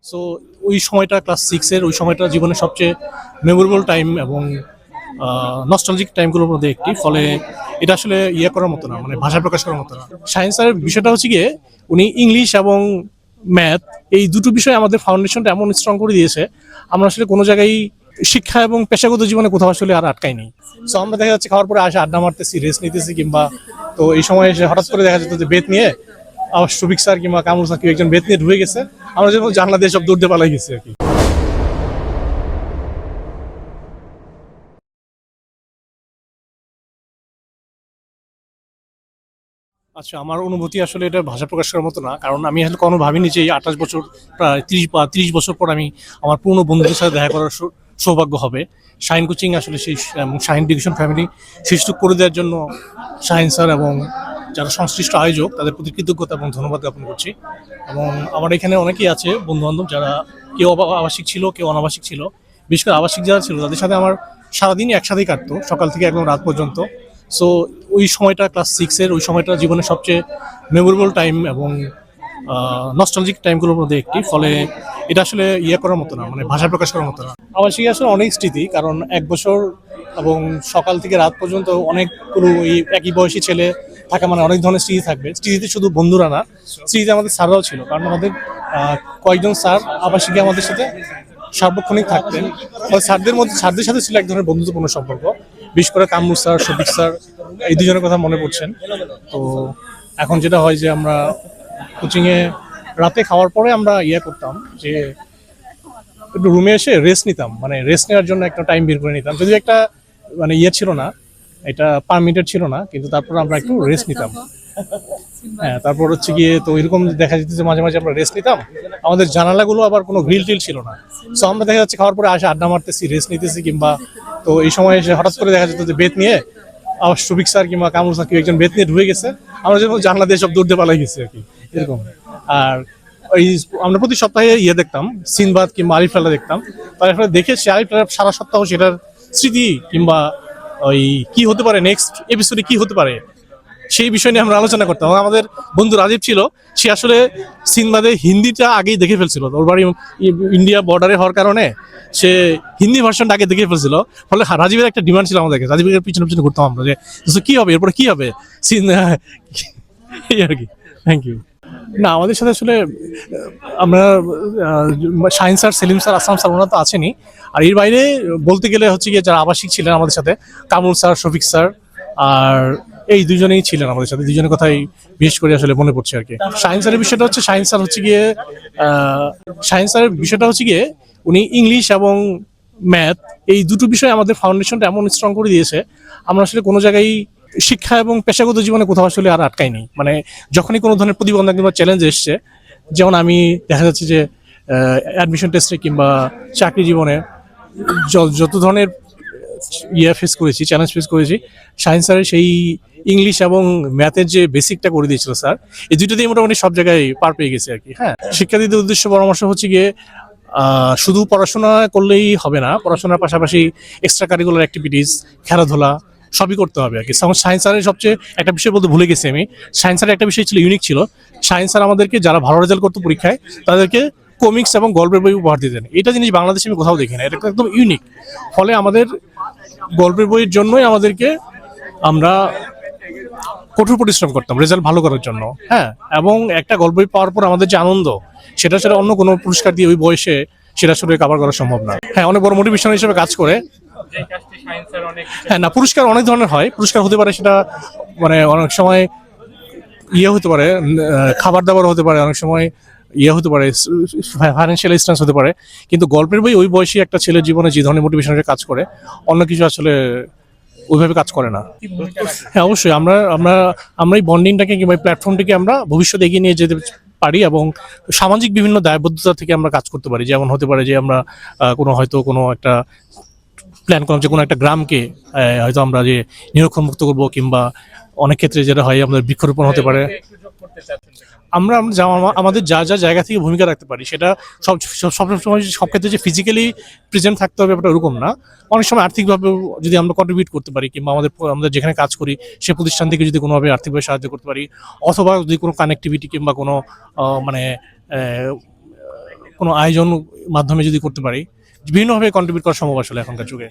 So ওই সময়টা class 6 এর ওই সময়টা জীবনের সবচেয়ে মেমোরেবল টাইম এবং নস্টালজিক টাইমগুলোর মধ্যে একটি। ফলে এটা আসলে করার মতো না, মানে ভাষায় প্রকাশ করার মতো না। সায়েন্স স্যারের বিষয়টা হচ্ছে গিয়ে উনি ইংলিশ এবং ম্যাথ এই দুটো বিষয় আমাদের ফাউন্ডেশনটা এমন স্ট্রং করে দিয়েছে, আমরা আসলে কোনো জায়গায় শিক্ষা এবং পেশাগত জীবনে কোথাও আসলে আর আটকাই নেই। সো আমরা দেখা যাচ্ছে খাওয়ার পরে আসে আড্ডা মারতেছি, রেস্ট নিতেছি, কিংবা তো এই সময় এসে হঠাৎ করে দেখা যেত যে বেত নিয়ে আবার শফিক স্যার কিংবা কামরুল স্যার কেউ একজন বেত নিয়ে ঢুকে গেছে, আমরা যেন জানলা দিয়ে সব দৌড় দিয়ে পালাই গেছি আর কি। আচ্ছা, আমার অনুভূতি আসলে এটা ভাষা প্রকাশ করার মতো না, কারণ আমি আসলে কোনো ভাবিনি যে এই 28 বছর, প্রায় 30 বছর পর আমি আমার পুরনো বন্ধুদের সাথে দেখা করার সৌভাগ্য হবে। শাইন কোচিং আসলে সেই এবং শাইন ডিভিশন ফ্যামিলি সেই সুযোগ করে দেওয়ার জন্য শাহিন স্যার এবং যারা সংশ্লিষ্ট আয়োজক তাদের প্রতি কৃতজ্ঞতা এবং ধন্যবাদ জ্ঞাপন করছি। এবং আমার এখানে অনেকেই আছে বন্ধু বান্ধব যারা কেউ আবাসিক ছিল, কেউ অনাবাসিক ছিল। বিশেষ করে আবাসিক যারা ছিল তাদের সাথে আমার সারাদিনই একসাথেই কাটতো, সকাল থেকে একদম রাত পর্যন্ত। সো ওই সময়টা ক্লাস 6 এর ওই সময়টা জীবনের সবচেয়ে মেমোরেবল টাইম এবং নস্টালজিক টাইমগুলোর মধ্যে একটি। ফলে এটা আসলে করার মতো না, মানে ভাষায় প্রকাশ করার মতো না। আবাসিক আসলে অনেক স্মৃতি, কারণ 1 বছর এবং সকাল থেকে রাত পর্যন্ত অনেকগুলো এই একই বয়সী ছেলে থাকা মানে অনেক ধরনের স্মৃতি থাকবে। স্মৃতিতে শুধু বন্ধুরা না, স্মৃতিতে আমাদের স্যাররাও ছিল, কারণ আমাদের কয়েকজন স্যার আবাসিকে আমাদের সাথে সার্বক্ষণিক থাকতেন। স্যারদের সাথে ছিল এক ধরনের বন্ধুত্বপূর্ণ সম্পর্ক। বিশেষ করে কামরুল স্যার, শফিক স্যার, এই দুজনের কথা মনে পড়ছেন। তো এখন যেটা হয় যে আমরা কোচিংয়ে রাতে খাওয়ার পরে আমরা করতাম যে একটু রুমে এসে রেস্ট নিতাম, মানে রেস্ট নেওয়ার জন্য একটা টাইম বের করে নিতাম, যদিও একটা মানে ছিল না, এটা পারমিটেড ছিল না, কিন্তু তারপর আমরা একটু রেস্ট নিতাম। হ্যাঁ, তারপর হচ্ছে গিয়ে তো এরকম দেখা যেত যে মাঝে মাঝে আমরা রেস্ট নিতাম, আমাদের জানালাগুলো আবার কোনো গ্রিল টিল ছিল না। সো আমরা দেখা যাচ্ছে খাওয়ার পরে আসে আড্ডা মারতেছি, রেস্ট নিতেছি, কিংবা তো এই সময় এসে হঠাৎ করে দেখা যেত যে বেত নিয়ে আবার শফিক স্যার কিংবা কামরুল স্যার কেউ একজন বেত নিয়ে ঢুকে গেছে, আমরা যেন জানলা দিয়ে সব দৌড় দিয়ে পালাই গেছি আর কি, এরকম। আর ওই আমরা প্রতি সপ্তাহে দেখতাম, সিনবাদ কিংবা আরিফ লালা দেখতাম। তার ফলে দেখেছি আরিফ লালা সারা সপ্তাহ সেটার স্মৃতি কিংবা ওই কি হতে পারে নেক্সট এপিসোডে কি হতে পারে সেই বিষয় নিয়ে আমরা আলোচনা করতাম। আমাদের বন্ধু রাজীব ছিল, সে আসলে সিনবাদে হিন্দিটা আগেই দেখে ফেলছিল, ওর বাড়ি ইন্ডিয়া বর্ডারে হওয়ার কারণে সে হিন্দি ভার্সনটা আগে দেখে ফেলছিল। ফলে রাজীবের একটা ডিমান্ড ছিল আমাদেরকে, রাজীবের পিছনে পিছনে ঘুরতাম আমরা যে কি হবে এরপরে, কি হবে সিন, এই আর কি। Thank you. না, আমাদের সাথে আসলে আমরা Shahin sir, Selim sir, Aslam sir ওনারা তো আছেনই। আর এর বাইরে বলতে গেলে হচ্ছে গিয়ে যারা আবাসিক ছিলেন আমাদের সাথে, কামরুল স্যার, শফিক স্যার, আর এই দুজনেই ছিলেন আমাদের সাথে। দুজনের কথাই বিশেষ করে আসলে মনে পড়ছে আর কি। শাহিন স্যারের বিষয়টা হচ্ছে, শাহিন স্যারের বিষয়টা হচ্ছে গিয়ে উনি ইংলিশ এবং ম্যাথ এই দুটো বিষয় আমাদের ফাউন্ডেশনটা এমন স্ট্রং করে দিয়েছে, আমরা আসলে কোনো জায়গায় শিক্ষা এবং পেশাগত জীবনে কোথাও আসলে আর আটকাই নেই। মানে যখনই কোনো ধরনের প্রতিবন্ধক কিংবা চ্যালেঞ্জ এসছে, যেমন আমি দেখা যাচ্ছে যে অ্যাডমিশন টেস্টে কিংবা চাকরি জীবনে যত ধরনের ফেস করেছি, চ্যালেঞ্জ ফেস করেছি, সায়েন্স স্যারের সেই ইংলিশ এবং ম্যাথের যে বেসিকটা করে দিয়েছিল স্যার, এই দুটো দিয়ে মোটামুটি সব জায়গায় পার পেয়ে গেছে আর কি। হ্যাঁ, শিক্ষার্থীদের উদ্দেশ্য পরামর্শ হচ্ছে গিয়ে শুধু পড়াশোনা করলেই হবে না, পড়াশোনার পাশাপাশি এক্সট্রা কারিকুলার অ্যাক্টিভিটিস, খেলাধুলা সবই করতে হবে আর কি। সায়েন্স স্যারের সবচেয়ে একটা বিষয় বলতে ভুলে গেছি আমি, সায়েন্স স্যারের একটা বিষয় ছিল ইউনিক ছিল। সায়েন্স স্যার আমাদেরকে যারা ভালো রেজাল্ট করতো পরীক্ষায় তাদেরকে কমিক্স এবং গল্পের বই উপহার দিতেন। এটা জিনিস বাংলাদেশে আমি কোথাও দেখি না, এটা একদম ইউনিক। ফলে আমাদের গল্পের বইয়ের জন্যই আমাদেরকে আমরা কঠোর পরিশ্রম করতাম রেজাল্ট ভালো করার জন্য। হ্যাঁ, এবং একটা গল্প বই পাওয়ার পর আমাদের যে আনন্দ, সেটা আসলে অন্য কোনো পুরস্কার দিয়ে ওই বয়সে সেটা আসলে কভার করা সম্ভব না। হ্যাঁ, অনেক বড় মোটিভেশন হিসেবে কাজ করে। হ্যাঁ, না, পুরস্কার অনেক ধরনের হয়। পুরস্কার হতে পারে সেটা মানে অনেক সময় হতে পারে, খাবার দাবার হতে পারে, অনেক সময় হতে পারে, ফাইন্যান্সিয়াল অ্যাসিস্ট্যান্স হতে পারে। কিন্তু গল্পের বই ওই বয়সী একটা ছেলের জীবনে যে ধরনের মোটিভেশন কাজ করে, অন্য কিছু আসলে ওইভাবে কাজ করে না। হ্যাঁ, অবশ্যই আমরা আমরা আমরা এই বন্ডিংটাকে কিংবা প্ল্যাটফর্মটাকে আমরা ভবিষ্যতে এগিয়ে নিয়ে যেতে পারি এবং সামাজিক বিভিন্ন দায়বদ্ধতা থেকে আমরা কাজ করতে পারি। যেমন হতে পারে যে আমরা কোনো একটা প্ল্যান করলাম যে কোনো একটা গ্রামকে হয়তো আমরা যে নিরক্ষর মুক্ত করবো, কিংবা অনেক ক্ষেত্রে যেটা হয় আমাদের বৃক্ষরোপণ হতে পারে। আমরা আমাদের যা যা জায়গা থেকে ভূমিকা রাখতে পারি সেটা সবসময় সব ক্ষেত্রে যে ফিজিক্যালি প্রেজেন্ট থাকতে হবে ব্যাপারটা ওরকম না। অনেক সময় আর্থিকভাবে যদি আমরা কন্ট্রিবিউট করতে পারি, কিংবা আমাদের যেখানে কাজ করি সে প্রতিষ্ঠান থেকে যদি কোনোভাবে আর্থিকভাবে সাহায্য করতে পারি, অথবা যদি কোনো কানেক্টিভিটি কিংবা কোনো মানে কোনো আয়োজন মাধ্যমে যদি করতে পারি, বিভিন্নভাবে কন্ট্রিবিউট করা সম্ভব আসলে এখনকার যুগে।